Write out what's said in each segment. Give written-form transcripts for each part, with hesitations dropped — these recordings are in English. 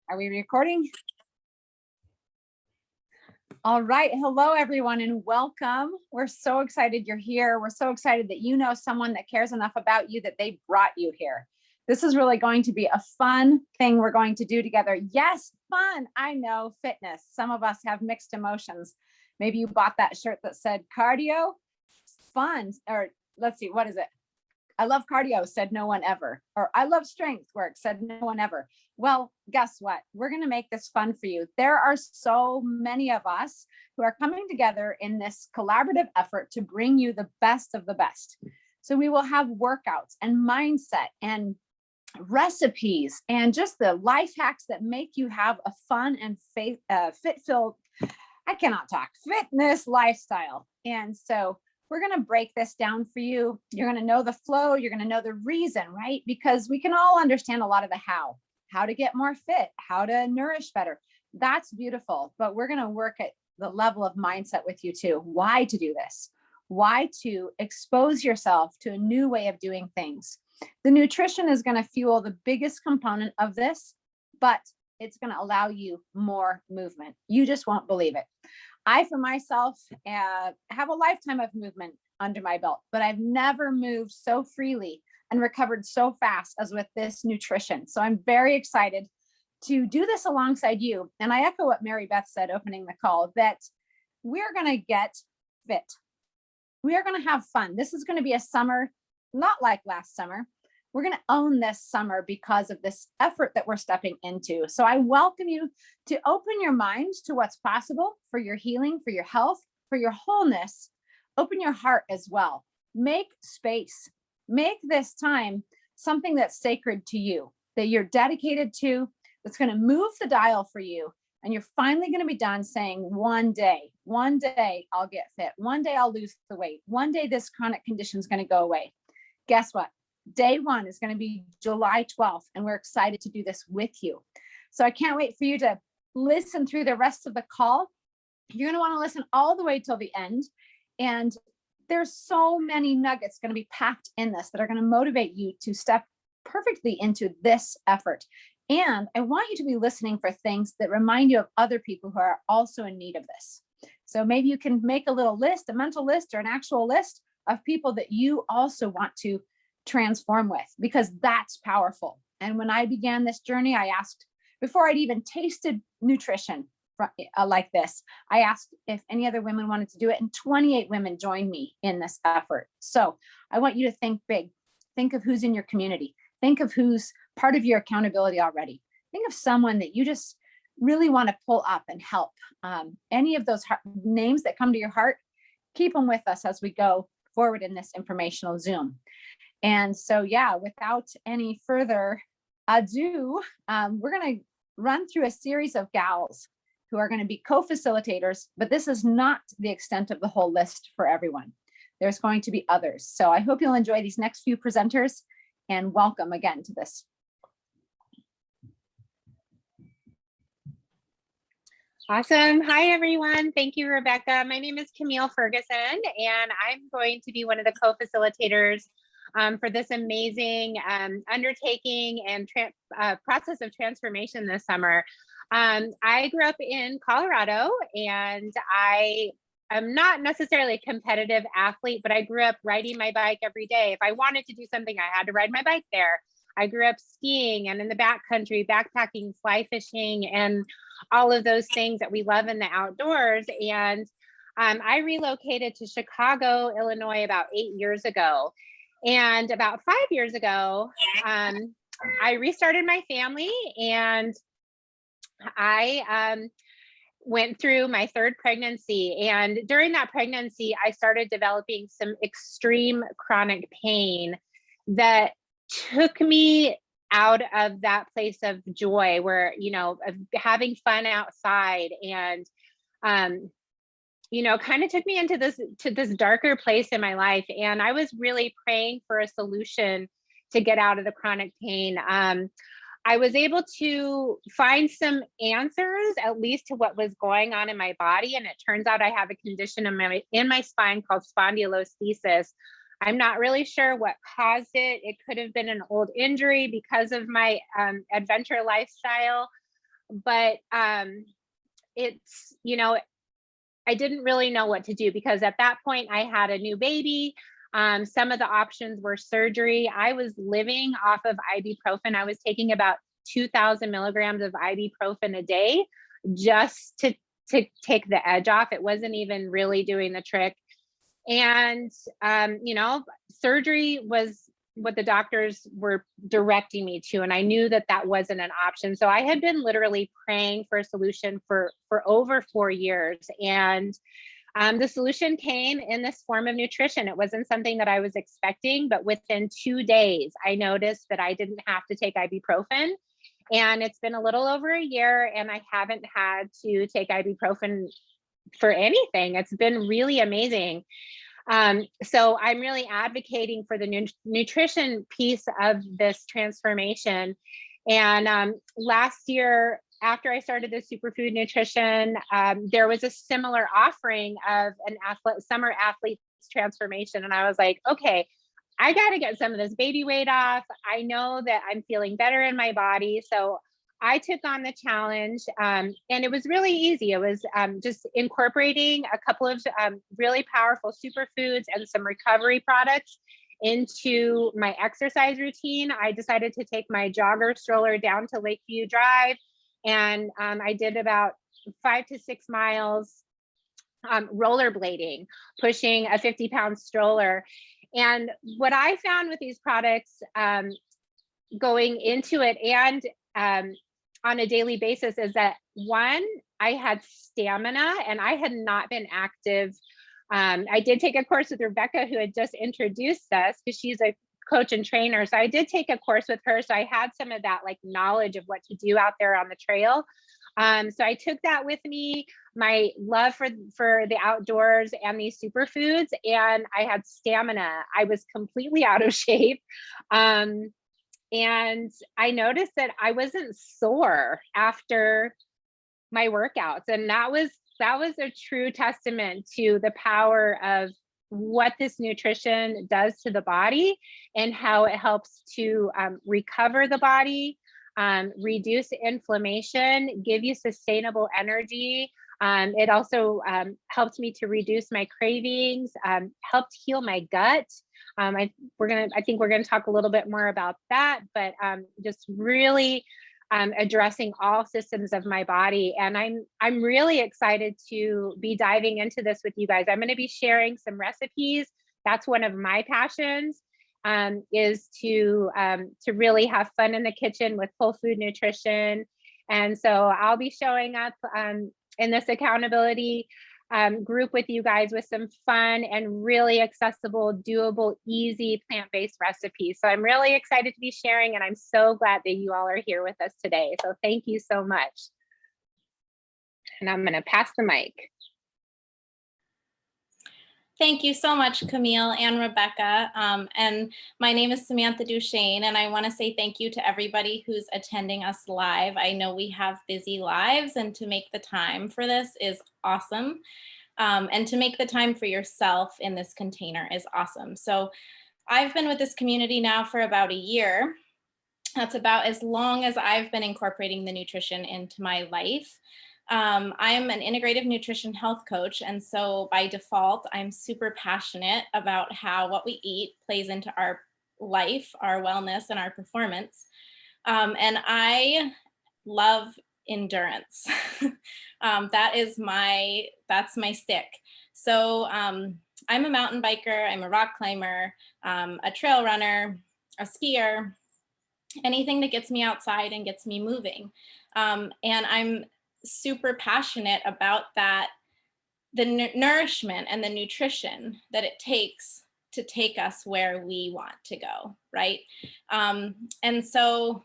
Are we recording? All right. Hello, everyone, and welcome. We're so excited you're here. We're so excited that you know someone that cares enough about you that they brought you here. This is really going to be a fun thing we're going to do together. Yes, fun. I know, fitness. Some of us have mixed emotions. Maybe you bought that shirt that said cardio, fun, or let's see, what is it? I love cardio, said no one ever. Or I love strength work, said no one ever. Well, guess what? We're going to make this fun for you. There are so many of us who are coming together in this collaborative effort to bring you the best of the best. So we will have workouts and mindset and recipes and just the life hacks that make you have a fun and fit-filled, I cannot talk, fitness lifestyle. And so we're going to break this down for you. You're going to know the flow. You're going to know the reason, right? Because we can all understand a lot of the how to get more fit, how to nourish better. That's beautiful. But we're going to work at the level of mindset with you too. Why to do this? Why to expose yourself to a new way of doing things? The nutrition is going to fuel the biggest component of this, but it's going to allow you more movement. You just won't believe it. I, for myself, have a lifetime of movement under my belt, but I've never moved so freely and recovered so fast as with this nutrition. So I'm very excited to do this alongside you. And I echo what Mary Beth said opening the call, that we're going to get fit. We are going to have fun. This is going to be a summer, not like last summer. We're going to own this summer because of this effort that we're stepping into. So I welcome you to open your mind to what's possible for your healing, for your health, for your wholeness. Open your heart as well. Make space. Make this time something that's sacred to you, that you're dedicated to, that's going to move the dial for you. And you're finally going to be done saying, one day I'll get fit. One day I'll lose the weight. One day this chronic condition is going to go away. Guess what? Day one is going to be July 12th, and we're excited to do this with you. So I can't wait for you to listen through the rest of the call. You're going to want to listen all the way till the end. And there's so many nuggets going to be packed in this that are going to motivate you to step perfectly into this effort. And I want you to be listening for things that remind you of other people who are also in need of this. So maybe you can make a little list, a mental list or an actual list of people that you also want to transform with, because that's powerful. And when I began this journey, I asked, before I'd even tasted nutrition like this, I asked if any other women wanted to do it, and 28 women joined me in this effort. So I want you to think big. Think of who's in your community. Think of who's part of your accountability already. Think of someone that you just really want to pull up and help. Any of those names that come to your heart, keep them with us as we go forward in this informational Zoom. And so, yeah, without any further ado, we're going to run through a series of gals who are going to be co-facilitators, but this is not the extent of the whole list for everyone. There's going to be others. So I hope you'll enjoy these next few presenters, and welcome again to this. Awesome. Hi, everyone. Thank you, Rebecca. My name is Camille Ferguson, and I'm going to be one of the co-facilitators for this amazing undertaking and process of transformation this summer. I grew up in Colorado, and I am not necessarily a competitive athlete, but I grew up riding my bike every day. If I wanted to do something, I had to ride my bike there. I grew up skiing and in the backcountry, backpacking, fly fishing, and all of those things that we love in the outdoors. And I relocated to Chicago, Illinois about 8 years ago. And about 5 years ago, I restarted my family, and I went through my third pregnancy. And during that pregnancy, I started developing some extreme chronic pain that took me out of that place of joy where, you know, of having fun outside, and you know, kind of took me into this darker place in my life. And I was really praying for a solution to get out of the chronic pain. I was able to find some answers, at least to what was going on in my body. And it turns out I have a condition in my spine called spondylolisthesis. I'm not really sure what caused it. It could have been an old injury because of my adventure lifestyle. but it's, I didn't really know what to do because at that point I had a new baby. Some of the options were surgery. I was living off of ibuprofen. I was taking about 2,000 milligrams of ibuprofen a day just to take the edge off. It wasn't even really doing the trick. And, surgery was what the doctors were directing me to. And I knew that that wasn't an option. So I had been literally praying for a solution for over 4 years. And the solution came in this form of nutrition. It wasn't something that I was expecting, but within 2 days, I noticed that I didn't have to take ibuprofen. And it's been a little over a year, and I haven't had to take ibuprofen for anything. It's been really amazing. So I'm really advocating for the nutrition piece of this transformation. And last year, after I started the superfood nutrition, there was a similar offering of an summer athlete's transformation. And I was like, okay, I got to get some of this baby weight off. I know that I'm feeling better in my body. So I took on the challenge, and it was really easy. It was just incorporating a couple of really powerful superfoods and some recovery products into my exercise routine. I decided to take my jogger stroller down to Lakeview Drive, and I did about 5 to 6 miles rollerblading, pushing a 50-pound stroller. And what I found with these products going into it and on a daily basis is that, one, I had stamina and I had not been active. I did take a course with Rebecca, who had just introduced us, because she's a coach and trainer. So I did take a course with her. So I had some of that like knowledge of what to do out there on the trail. So I took that with me, my love for the outdoors and these superfoods, and I had stamina. I was completely out of shape. And I noticed that I wasn't sore after my workouts. And that was a true testament to the power of what this nutrition does to the body and how it helps to recover the body, reduce inflammation, give you sustainable energy. It also helped me to reduce my cravings, helped heal my gut. I think we're gonna talk a little bit more about that, but just really addressing all systems of my body. And I'm really excited to be diving into this with you guys. I'm going to be sharing some recipes. That's one of my passions, is to really have fun in the kitchen with whole food nutrition. And so I'll be showing up in this accountability group with you guys with some fun and really accessible, doable, easy plant-based recipes. So I'm really excited to be sharing, and I'm so glad that you all are here with us today. So thank you so much. And I'm going to pass the mic. Thank you so much, Camille and Rebecca. And my name is Samantha Dumont, and I want to say thank you to everybody who's attending us live. I know we have busy lives, and to make the time for this is awesome. And to make the time for yourself in this container is awesome. So I've been with this community now for about a year. That's about as long as I've been incorporating the nutrition into my life. I'm an integrative nutrition health coach. And so by default, I'm super passionate about how what we eat plays into our life, our wellness, and our performance. And I love endurance. That's my stick. So I'm a mountain biker, I'm a rock climber, a trail runner, a skier, anything that gets me outside and gets me moving. And I'm super passionate about that, the nourishment and the nutrition that it takes to take us where we want to go, right? And so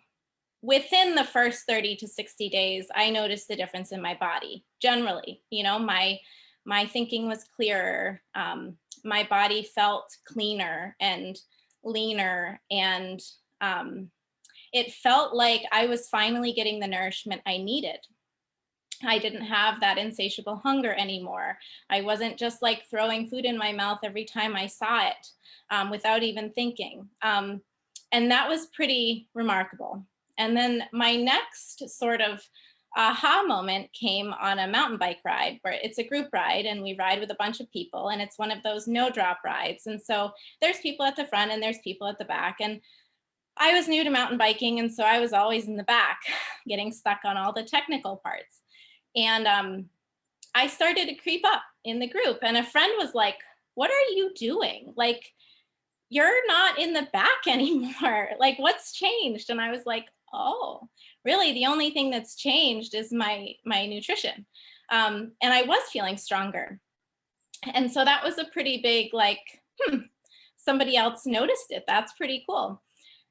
within the first 30 to 60 days, I noticed the difference in my body. Generally, my thinking was clearer. My body felt cleaner and leaner, and it felt like I was finally getting the nourishment I needed. I didn't have that insatiable hunger anymore. I wasn't just like throwing food in my mouth every time I saw it without even thinking. And that was pretty remarkable. And then my next sort of aha moment came on a mountain bike ride, where it's a group ride and we ride with a bunch of people, and it's one of those no drop rides. And so there's people at the front and there's people at the back. And I was new to mountain biking, and so I was always in the back getting stuck on all the technical parts. And I started to creep up in the group, and a friend was like, "What are you doing? Like, you're not in the back anymore. Like, what's changed?" And I was like, "Oh, really? The only thing that's changed is my nutrition." And I was feeling stronger. And so that was a pretty big, like, somebody else noticed it. That's pretty cool.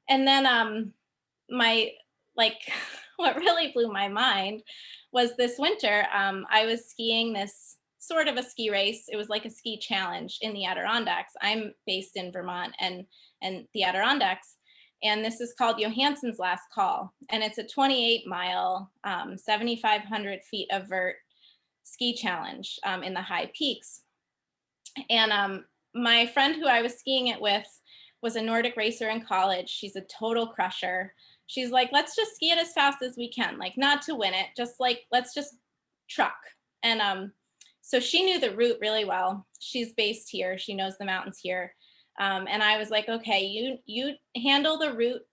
And then my, like, what really blew my mind was this winter, I was skiing this sort of a ski race. It was like a ski challenge in the Adirondacks. I'm based in Vermont and the Adirondacks. And this is called Johansson's Last Call. And it's a 28-mile, 7,500 feet of vert ski challenge in the high peaks. And my friend who I was skiing it with was a Nordic racer in college. She's a total crusher. She's like, "Let's just ski it as fast as we can, like, not to win it, just like, let's just truck." And so she knew the route really well. She's based here. She knows the mountains here. And I was like, "Okay, you handle the route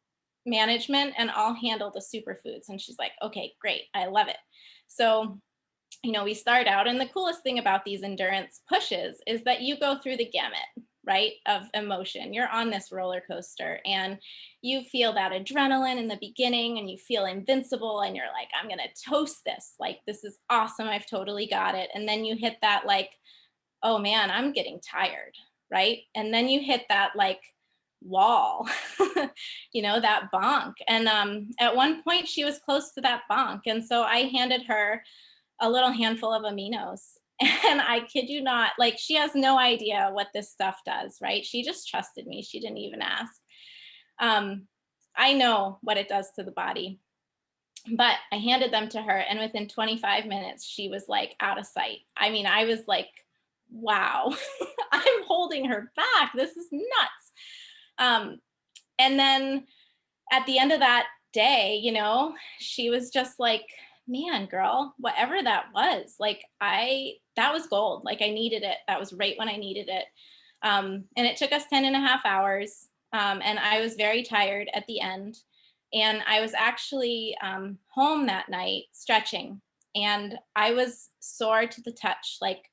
management and I'll handle the superfoods." And she's like, "Okay, great. I love it." So, we start out, and the coolest thing about these endurance pushes is that you go through the gamut, right, of emotion. You're on this roller coaster, and you feel that adrenaline in the beginning, and you feel invincible, and you're like, "I'm going to toast this. Like, this is awesome. I've totally got it." And then you hit that, like, "Oh man, I'm getting tired," right? And then you hit that, like, wall, that bonk. And at one point she was close to that bonk. And so I handed her a little handful of aminos. And I kid you not, like, she has no idea what this stuff does, right? She just trusted me. She didn't even ask. I know what it does to the body, but I handed them to her, and within 25 minutes, she was like out of sight. I mean, I was like, wow, I'm holding her back. This is nuts. And then at the end of that day, she was just like, "Man, girl, whatever that was, like, that was gold. Like, I needed it. That was right when I needed it." And it took us 10 and a half hours. And I was very tired at the end. And I was actually home that night stretching, and I was sore to the touch. Like,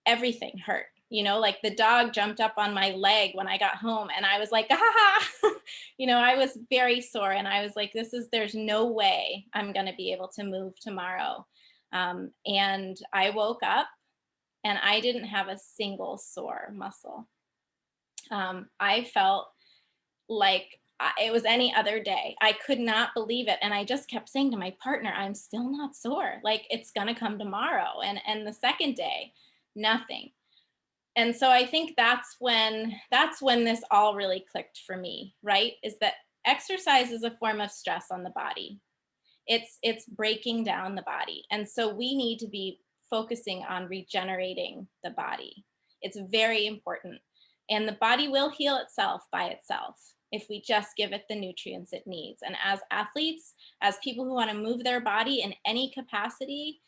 everything hurt, like the dog jumped up on my leg when I got home, and I was like, "Ah," I was very sore, and I was like, there's no way I'm going to be able to move tomorrow. And I woke up and I didn't have a single sore muscle. I felt like it was any other day. I could not believe it. And I just kept saying to my partner, "I'm still not sore. Like, it's going to come tomorrow." And the second day, nothing. And so I think that's when this all really clicked for me, right? Is that exercise is a form of stress on the body. It's breaking down the body. And so we need to be focusing on regenerating the body. It's very important. And the body will heal itself by itself if we just give it the nutrients it needs. And as athletes, as people who want to move their body in any capacity,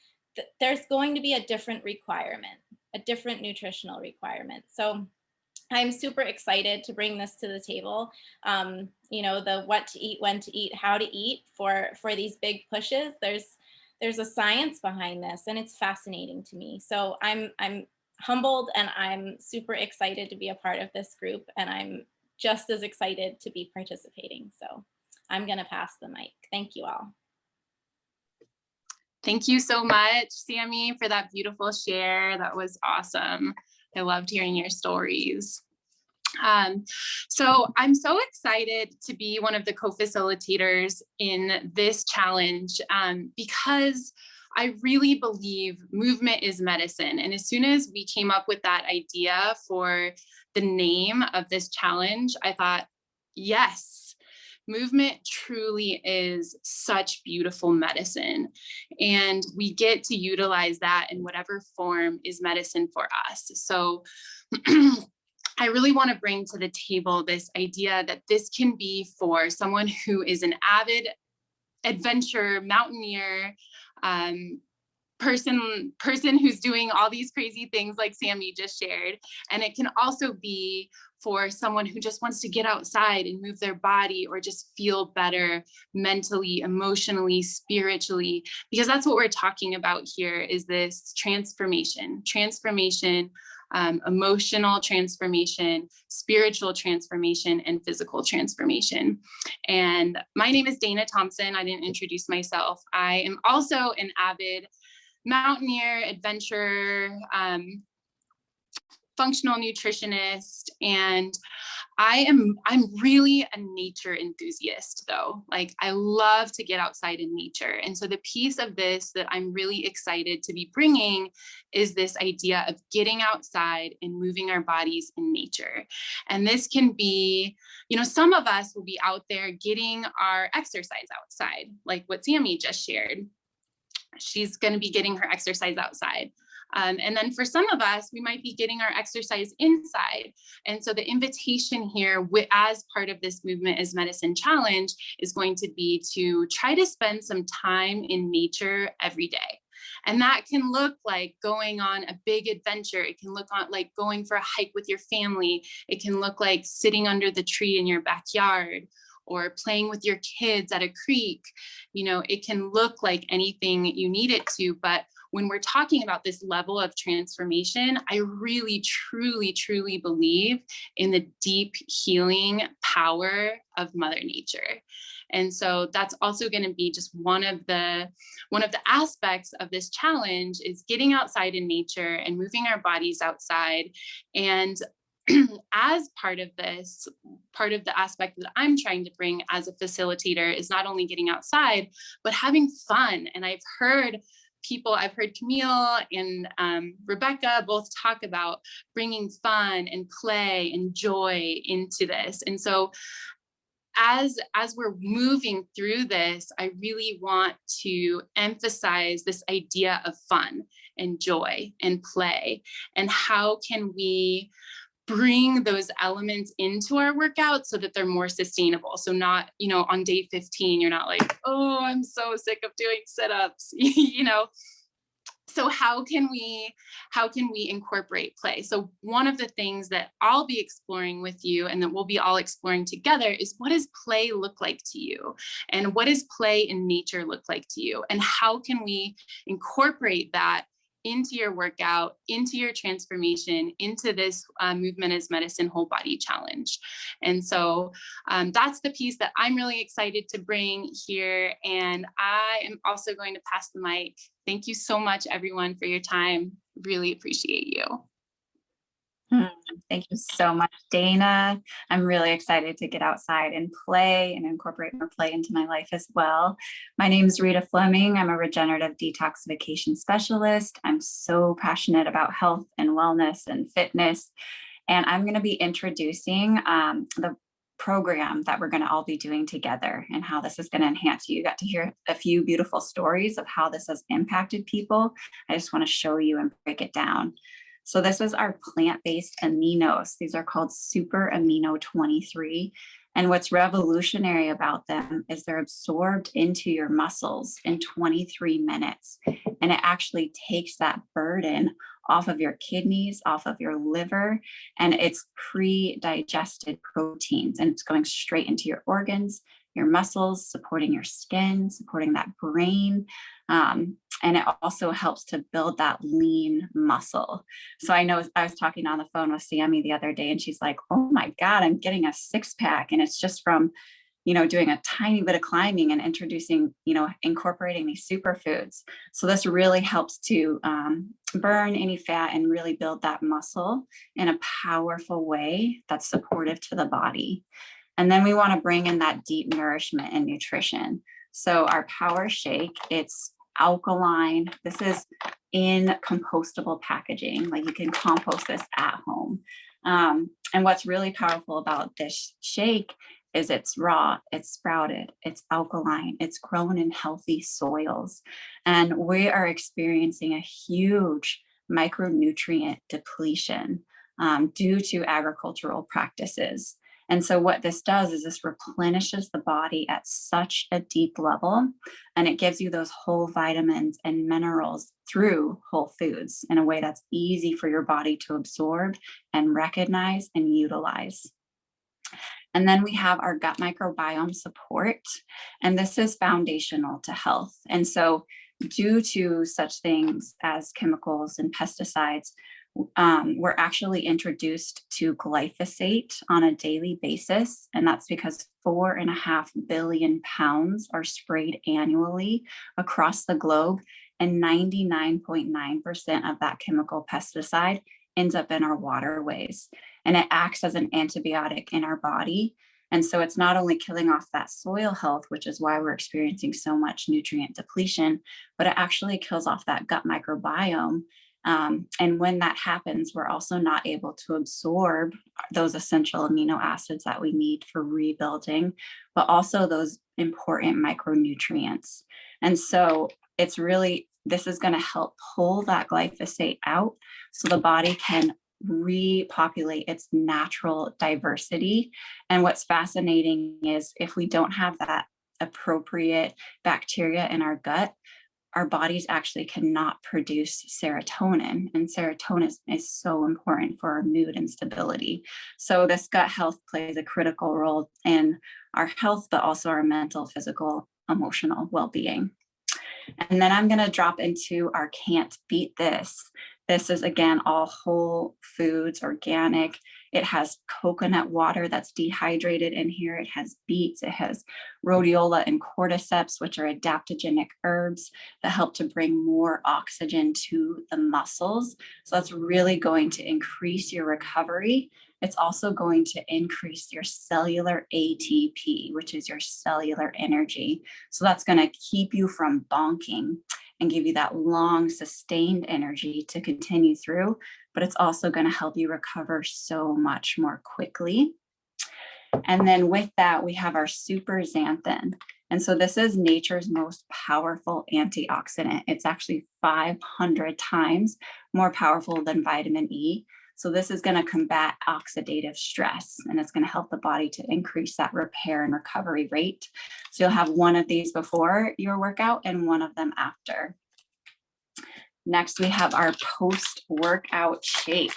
there's going to be a different requirement, a different nutritional requirement. So I'm super excited to bring this to the table. The what to eat, when to eat, how to eat for these big pushes. There's a science behind this, and it's fascinating to me. So I'm humbled, and I'm super excited to be a part of this group, and I'm just as excited to be participating. So I'm going to pass the mic. Thank you all. Thank you so much, Sammy, for that beautiful share. That was awesome. I loved hearing your stories. So I'm so excited to be one of the co-facilitators in this challenge because I really believe movement is medicine. And as soon as we came up with that idea for the name of this challenge, I thought, yes, movement truly is such beautiful medicine. And we get to utilize that in whatever form is medicine for us. So I really want to bring to the table this idea that this can be for someone who is an avid adventure mountaineer, person who's doing all these crazy things like Sammy just shared. And it can also be for someone who just wants to get outside and move their body or just feel better mentally, emotionally, spiritually, because that's what we're talking about here is this transformation, emotional transformation, spiritual transformation, and physical transformation. And my name is Dana Thompson. I didn't introduce myself. I am also an avid mountaineer, adventurer, functional nutritionist, and I'm really a nature enthusiast though. Like I love to get outside in nature. And so the piece of this that I'm really excited to be bringing is this idea of getting outside and moving our bodies in nature. And this can be, some of us will be out there getting our exercise outside, like what Sammy just shared. She's going to be getting her exercise outside. And then for some of us, we might be getting our exercise inside. And so the invitation here as part of this Movement is Medicine challenge is going to be to try to spend some time in nature every day. And that can look like going on a big adventure. It can look like going for a hike with your family. It can look like sitting under the tree in your backyard or playing with your kids at a creek. It can look like anything you need it to, but when we're talking about this level of transformation, I really, truly, truly believe in the deep healing power of Mother Nature. And so that's also going to be just one of the aspects of this challenge is getting outside in nature and moving our bodies outside. And as part of this, part of the aspect that I'm trying to bring as a facilitator is not only getting outside, but having fun. And I've heard Camille and Rebecca both talk about bringing fun and play and joy into this. And so as we're moving through this, I really want to emphasize this idea of fun and joy and play, and how can we bring those elements into our workout so that they're more sustainable. So not, on day 15, you're not like, oh, I'm so sick of doing sit-ups, So how can we incorporate play? So one of the things that I'll be exploring with you and that we'll be all exploring together is, what does play look like to you? And what does play in nature look like to you? And how can we incorporate that into your workout, into your transformation, into this Movement is Medicine Whole Body Challenge? And so that's the piece that I'm really excited to bring here. And I am also going to pass the mic. Thank you so much, everyone, for your time. Really appreciate you. Thank you so much, Dana. I'm really excited to get outside and play and incorporate more play into my life as well. My name is Rita Fleming. I'm a regenerative detoxification specialist. I'm so passionate about health and wellness and fitness. And I'm going to be introducing the program that we're going to all be doing together and how this is going to enhance you. You got to hear a few beautiful stories of how this has impacted people. I just want to show you and break it down. So this is our plant-based aminos. These are called Super Amino 23. And what's revolutionary about them is they're absorbed into your muscles in 23 minutes. And it actually takes that burden off of your kidneys, off of your liver, and it's pre-digested proteins, and it's going straight into your organs, your muscles, supporting your skin, supporting that brain. And it also helps to build that lean muscle. So I know I was talking on the phone with Sammy the other day, and she's like, oh my God, I'm getting a 6-pack. And it's just from, doing a tiny bit of climbing and introducing, incorporating these superfoods. So this really helps to burn any fat and really build that muscle in a powerful way that's supportive to the body. And then we want to bring in that deep nourishment and nutrition. So our power shake, it's alkaline. This is in compostable packaging. Like you can compost this at home. And what's really powerful about this shake is it's raw, it's sprouted, it's alkaline, it's grown in healthy soils. And we are experiencing a huge micronutrient depletion due to agricultural practices. And so what this does is this replenishes the body at such a deep level, and it gives you those whole vitamins and minerals through whole foods in a way that's easy for your body to absorb and recognize and utilize. And then we have our gut microbiome support, and this is foundational to health. And so due to such things as chemicals and pesticides, we're actually introduced to glyphosate on a daily basis. And that's because 4.5 billion pounds are sprayed annually across the globe. And 99.9% of that chemical pesticide ends up in our waterways. And it acts as an antibiotic in our body. And so it's not only killing off that soil health, which is why we're experiencing so much nutrient depletion, but it actually kills off that gut microbiome. And when that happens, we're also not able to absorb those essential amino acids that we need for rebuilding, but also those important micronutrients. And so it's really, this is going to help pull that glyphosate out so the body can repopulate its natural diversity. And what's fascinating is if we don't have that appropriate bacteria in our gut, our bodies actually cannot produce serotonin, and serotonin is so important for our mood and stability. So this gut health plays a critical role in our health, but also our mental, physical, emotional well-being. And then I'm going to drop into our can't beat this. This is, again, all whole foods, organic. It has coconut water that's dehydrated in here. It has beets. It has rhodiola and cordyceps, which are adaptogenic herbs that help to bring more oxygen to the muscles. So that's really going to increase your recovery. It's also going to increase your cellular ATP, which is your cellular energy. So that's going to keep you from bonking and give you that long sustained energy to continue through, but it's also going to help you recover so much more quickly. And then with that, we have our super xanthan. And so this is nature's most powerful antioxidant. It's actually 500 times more powerful than vitamin E. So this is going to combat oxidative stress, and it's going to help the body to increase that repair and recovery rate. So you'll have one of these before your workout and one of them after. Next, we have our post-workout shake.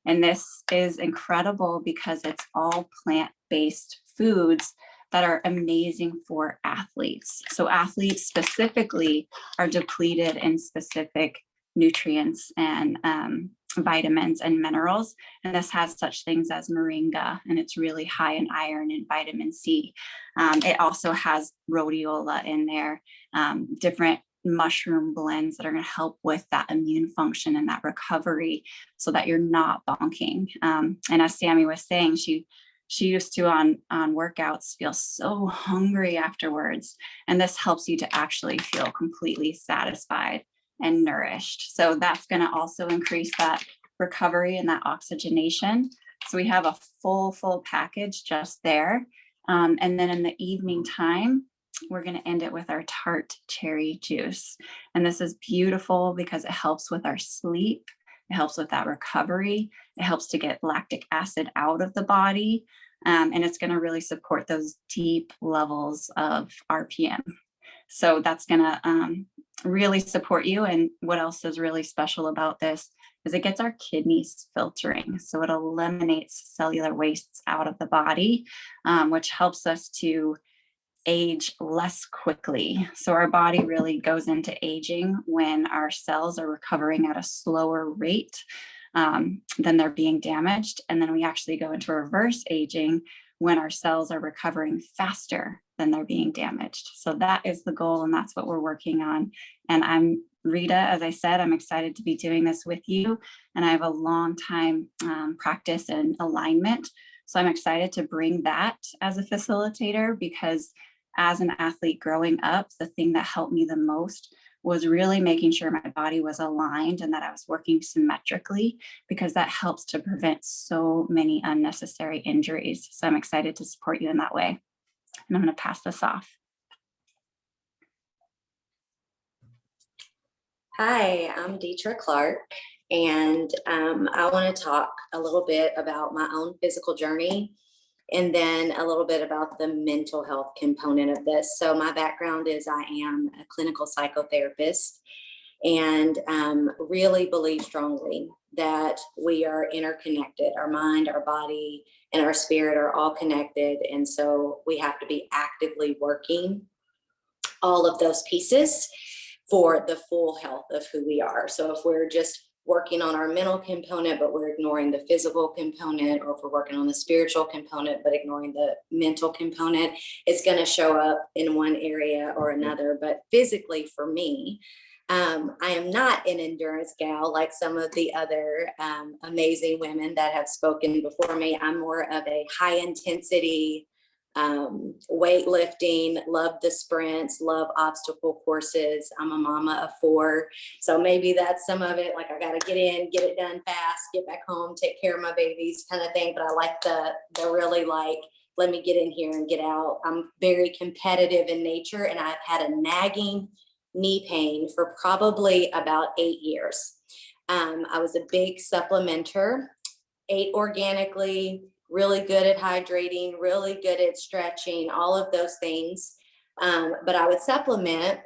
And this is incredible because it's all plant-based foods that are amazing for athletes. So athletes specifically are depleted in specific nutrients and vitamins and minerals. And this has such things as moringa, and it's really high in iron and vitamin C. It also has rhodiola in there, different mushroom blends that are going to help with that immune function and that recovery so that you're not bonking. And as Sammy was saying, she used to on workouts feel so hungry afterwards. And this helps you to actually feel completely satisfied and nourished. So that's going to also increase that recovery and that oxygenation. So we have a full package just there. And then in the evening time, we're going to end it with our tart cherry juice. And this is beautiful because it helps with our sleep. It helps with that recovery. It helps to get lactic acid out of the body. And it's going to really support those deep levels of RPM. So that's going to really support you. And what else is really special about this is it gets our kidneys filtering. So it eliminates cellular wastes out of the body, which helps us to age less quickly. So our body really goes into aging when our cells are recovering at a slower rate than they're being damaged. And then we actually go into reverse aging when our cells are recovering faster than they're being damaged. So that is the goal, and that's what we're working on. And I'm Rita, as I said, I'm excited to be doing this with you. And I have a long time practice and alignment. So I'm excited to bring that as a facilitator, because as an athlete growing up, the thing that helped me the most was really making sure my body was aligned and that I was working symmetrically, because that helps to prevent so many unnecessary injuries. So I'm excited to support you in that way. And I'm going to pass this off. Hi, I'm Dietrich Clark, and I want to talk a little bit about my own physical journey. and then a little bit about the mental health component of this. So my background is I am a clinical psychotherapist, and really believe strongly that we are interconnected. Our mind, our body, and our spirit are all connected. And so we have to be actively working all of those pieces for the full health of who we are. So if we're just working on our mental component, but we're ignoring the physical component, or if we're working on the spiritual component, but ignoring the mental component, it's going to show up in one area or another. But physically, for me, I am not an endurance gal like some of the other amazing women that have spoken before me. I'm more of a high intensity, weightlifting, love the sprints, love obstacle courses. I'm a mama of 4. So maybe that's some of it. Like, I got to get in, get it done fast, get back home, take care of my babies kind of thing. But I like the really like, let me get in here and get out. I'm very competitive in nature, and I've had a nagging knee pain for probably about 8 years. I was a big supplementer, ate organically, really good at hydrating, really good at stretching, all of those things. But I would supplement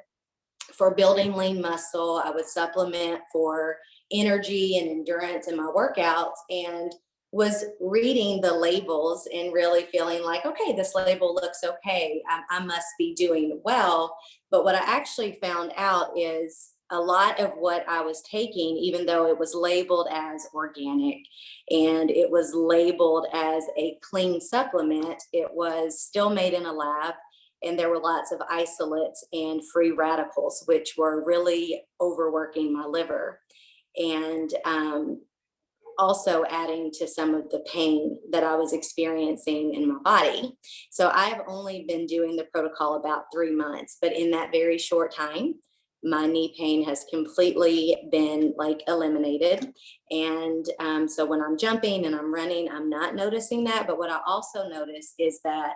for building lean muscle. I would supplement for energy and endurance in my workouts, and was reading the labels and really feeling like, okay, this label looks okay. I must be doing well. But what I actually found out is a lot of what I was taking, even though it was labeled as organic and it was labeled as a clean supplement, it was still made in a lab. And there were lots of isolates and free radicals, which were really overworking my liver. And also adding to some of the pain that I was experiencing in my body. So I've only been doing the protocol about 3 months, but in that very short time, my knee pain has completely been like eliminated. And so when I'm jumping and I'm running, I'm not noticing that. But what I also notice is that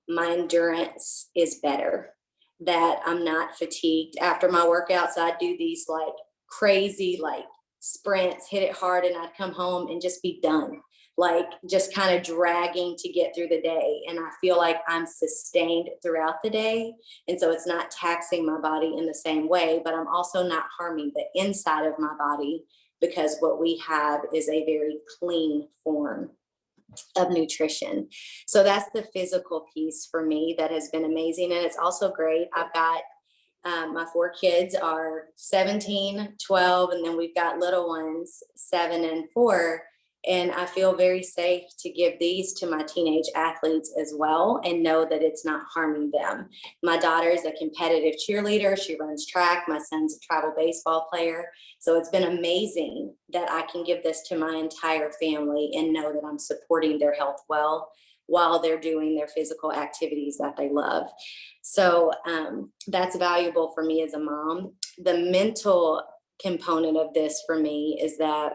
my endurance is better, that I'm not fatigued after my workouts. I do these like crazy, like sprints, hit it hard, and I'd come home and just be done, like just kind of dragging to get through the day. And I feel like I'm sustained throughout the day. And so it's not taxing my body in the same way, but I'm also not harming the inside of my body, because what we have is a very clean form of nutrition. So that's the physical piece for me that has been amazing. And it's also great. I've got my 4 kids are 17, 12, and then we've got little ones, 7 and 4. And I feel very safe to give these to my teenage athletes as well, and know that it's not harming them. My daughter is a competitive cheerleader. She runs track. My son's a travel baseball player. So it's been amazing that I can give this to my entire family and know that I'm supporting their health well while they're doing their physical activities that they love. So that's valuable for me as a mom. The mental component of this for me is that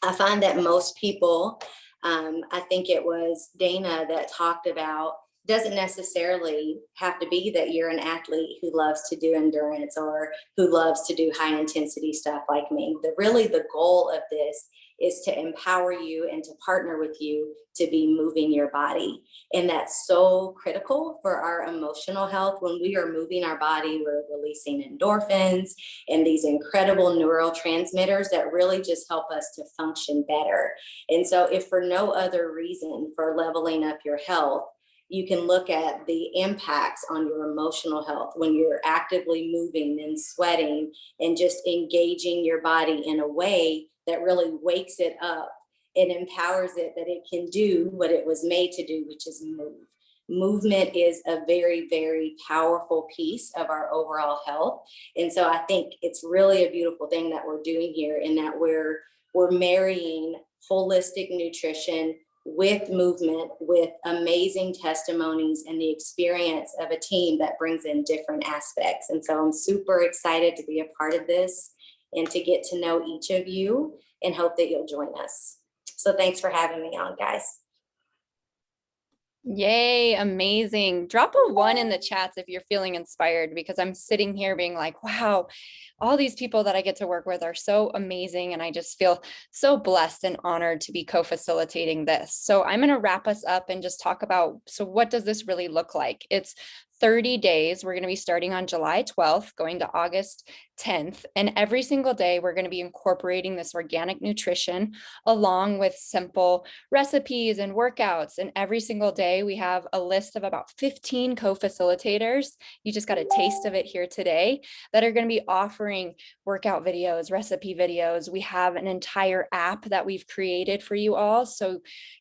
I find that most people, I think it was Dana that talked about, doesn't necessarily have to be that you're an athlete who loves to do endurance or who loves to do high intensity stuff like me. The goal of this is to empower you and to partner with you to be moving your body. And that's so critical for our emotional health. When we are moving our body, we're releasing endorphins and these incredible neurotransmitters that really just help us to function better. And so if for no other reason for leveling up your health, you can look at the impacts on your emotional health when you're actively moving and sweating and just engaging your body in a way that really wakes it up and empowers it that it can do what it was made to do, which is move. Movement is a very, very powerful piece of our overall health. And so I think it's really a beautiful thing that we're doing here, in that we're marrying holistic nutrition with movement, with amazing testimonies and the experience of a team that brings in different aspects. And so I'm super excited to be a part of this and to get to know each of you, and hope that you'll join us. So thanks for having me on, guys. Yay, amazing. Drop a 1 in the chats if you're feeling inspired, because I'm sitting here being like, wow, all these people that I get to work with are so amazing. And I just feel so blessed and honored to be co-facilitating this. So I'm going to wrap us up and just talk about, so what does this really look like? It's 30 days. We're going to be starting on July 12th, going to August 10th. And every single day, we're going to be incorporating this organic nutrition along with simple recipes and workouts. And every single day, we have a list of about 15 co-facilitators. You just got a taste of it here today, that are going to be offering workout videos, recipe videos. We have an entire app that we've created for you all. So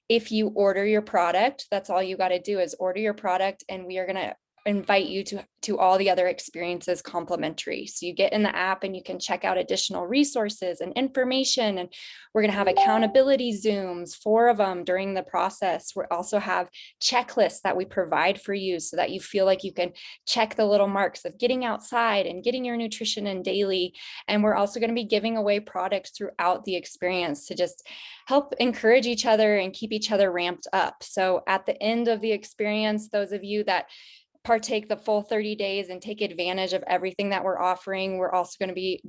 if you order your product, that's all you got to do is order your product, and we are going to invite you to all the other experiences complimentary. So you get in the app and you can check out additional resources and information. And we're going to have accountability Zooms, 4 of them during the process. We also have checklists that we provide for you so that you feel like you can check the little marks of getting outside and getting your nutrition in daily. And we're also going to be giving away products throughout the experience to just help encourage each other and keep each other ramped up. So at the end of the experience, those of you that partake the full 30 days and take advantage of everything that we're offering, we're also going to be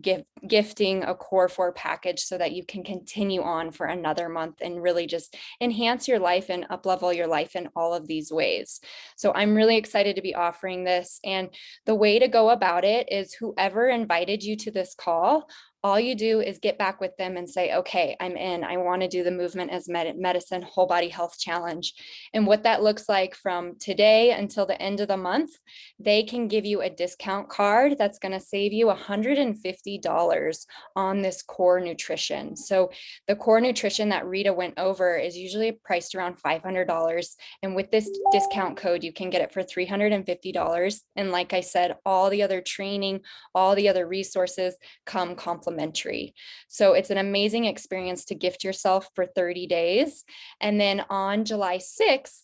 gifting a core 4 package so that you can continue on for another month and really just enhance your life and up-level your life in all of these ways. So I'm really excited to be offering this. And the way to go about it is, whoever invited you to this call, all you do is get back with them and say, okay, I'm in. I want to do the Movement as Medicine Whole Body Health Challenge. And what that looks like from today until the end of the month, they can give you a discount card that's going to save you $150 on this core nutrition. So the core nutrition that Rita went over is usually priced around $500. And with this discount code, you can get it for $350. And like I said, all the other training, all the other resources come complimentary. So it's an amazing experience to gift yourself for 30 days. And then on July 6th,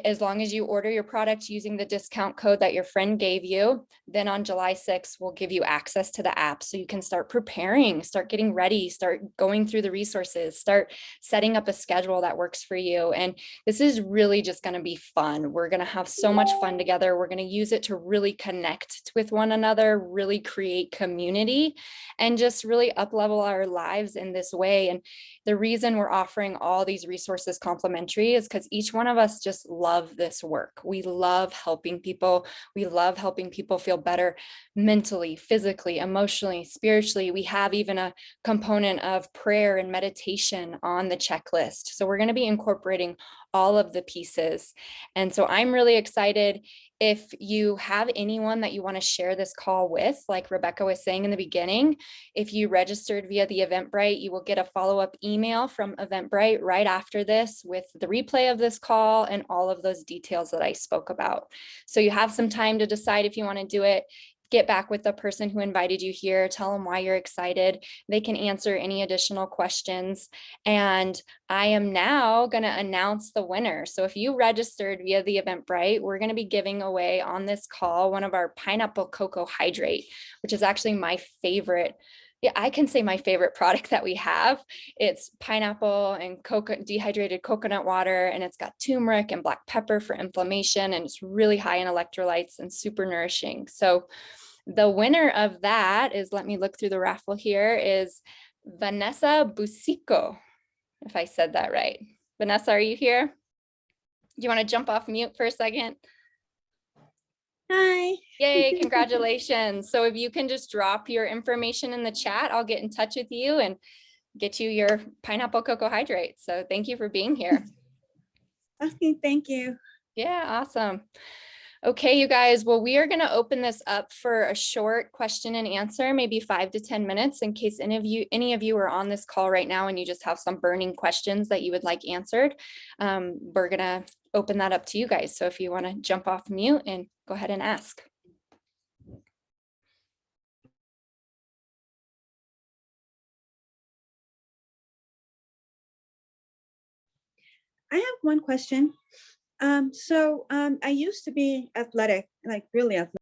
as long as you order your product using the discount code that your friend gave you, then on July 6th, we'll give you access to the app so you can start preparing, start getting ready, start going through the resources, start setting up a schedule that works for you. And this is really just going to be fun. We're going to have so much fun together. We're going to use it to really connect with one another, really create community, and just really up-level our lives in this way. And the reason we're offering all these resources complimentary is because each one of us just love this work. We love helping people. We love helping people feel better mentally, physically, emotionally, spiritually. We have even a component of prayer and meditation on the checklist. So we're going to be incorporating all of the pieces. And so I'm really excited. If you have anyone that you want to share this call with, like Rebecca was saying in the beginning, if you registered via the Eventbrite, you will get a follow-up email from Eventbrite right after this with the replay of this call and all of those details that I spoke about. So you have some time to decide if you want to do it. Get back with the person who invited you here, tell them why you're excited. They can answer any additional questions. And I am now going to announce the winner. So if you registered via the Eventbrite, we're going to be giving away on this call one of our pineapple cocoa hydrate, which is actually my favorite. Yeah, I can say my favorite product that we have. It's pineapple and dehydrated coconut water, and it's got turmeric and black pepper for inflammation, and it's really high in electrolytes and super nourishing. So the winner of that is, let me look through the raffle here, is Vanessa Busico, if I said that right. Vanessa, are you here? Do you want to jump off mute for a second? Hi. Yay, congratulations. So if you can just drop your information in the chat, I'll get in touch with you and get you your pineapple cocoa hydrate. So thank you for being here. Okay, thank you. Yeah, awesome. Okay, you guys, well, we are going to open this up for a short question and answer, maybe 5 to 10 minutes, in case any of you are on this call right now and you just have some burning questions that you would like answered. We're going to open that up to you guys. So if you want to jump off mute and go ahead and ask. I have one question. I used to be athletic, like really athletic.